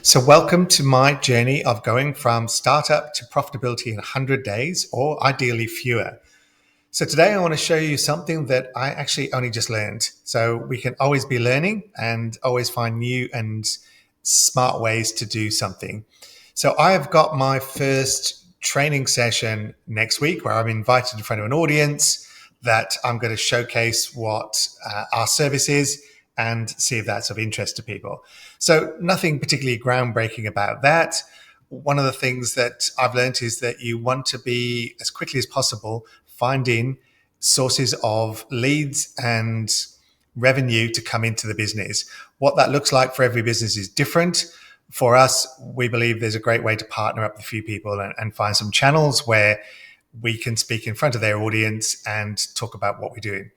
So, welcome to my journey of going from startup to profitability in 100 days, or ideally fewer. So, today I want to show you something that I actually only just learned. So, we can always be learning and always find new and smart ways to do something. So, I have got my first training session next week where I'm invited in front of an audience that I'm going to showcase what our service is and see if that's of interest to people. So nothing particularly groundbreaking about that. One of the things that I've learned is that you want to be, as quickly as possible, finding sources of leads and revenue to come into the business. What that looks like for every business is different. For us, we believe there's a great way to partner up with a few people and find some channels where we can speak in front of their audience and talk about what we're doing.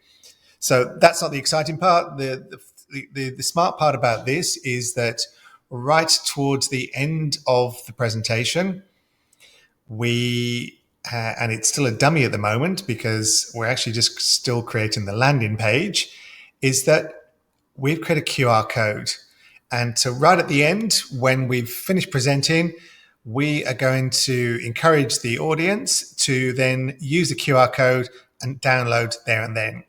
So that's not the exciting part. The smart part about this is that right towards the end of the presentation, and it's still a dummy at the moment because we're actually just still creating the landing page, is that we've created a QR code. And so right at the end, when we've finished presenting, we are going to encourage the audience to then use the QR code and download there and then.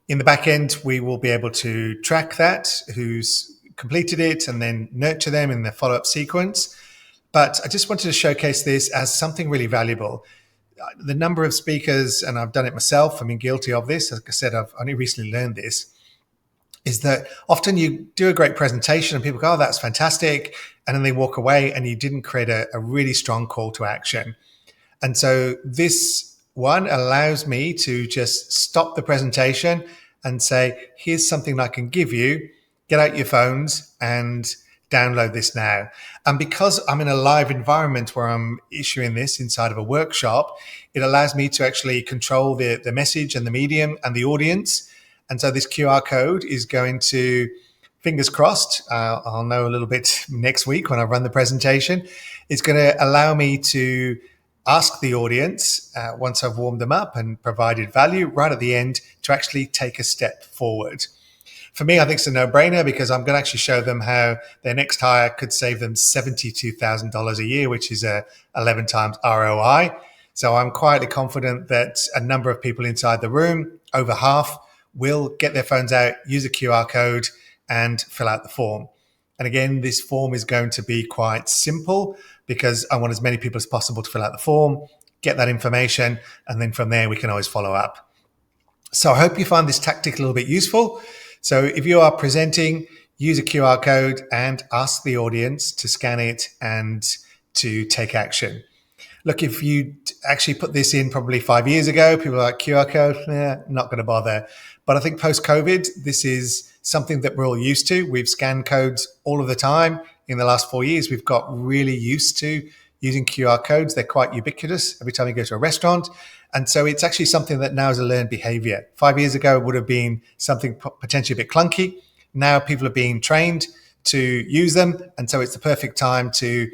In the back end, we will be able to track that, who's completed it, and then nurture them in the follow-up sequence. But I just wanted to showcase this as something really valuable. The number of speakers, and I've done it myself, I'm guilty of this. Like I said, I've only recently learned this, is that often you do a great presentation and people go, oh, that's fantastic. And then they walk away and you didn't create a really strong call to action. And so this one allows me to just stop the presentation and say, here's something I can give you. Get out your phones and download this now. And because I'm in a live environment where I'm issuing this inside of a workshop, it allows me to actually control the message and the medium and the audience. And so this QR code is going to, fingers crossed, I'll know a little bit next week when I run the presentation. It's going to allow me to ask the audience, once I've warmed them up and provided value right at the end, to actually take a step forward. For me, I think it's a no-brainer because I'm going to actually show them how their next hire could save them $72,000 a year, which is a 11 times ROI. So I'm quietly confident that a number of people inside the room, over half, will get their phones out, use a QR code, and fill out the form. And again, this form is going to be quite simple because I want as many people as possible to fill out the form, get that information, and then from there we can always follow up. So I hope you find this tactic a little bit useful. So if you are presenting, use a QR code and ask the audience to scan it and to take action. Look, if you actually put this in probably 5 years ago, people are like, QR code, not going to bother. But I think post-COVID, this is something that we're all used to. We've scanned codes all of the time. In the last 4 years, we've got really used to using QR codes. They're quite ubiquitous every time you go to a restaurant. And so it's actually something that now is a learned behavior. 5 years ago, it would have been something potentially a bit clunky. Now people are being trained to use them. And so it's the perfect time to,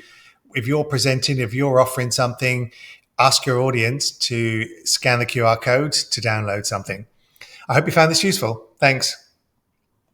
if you're presenting, if you're offering something, ask your audience to scan the QR code to download something. I hope you found this useful. Thanks.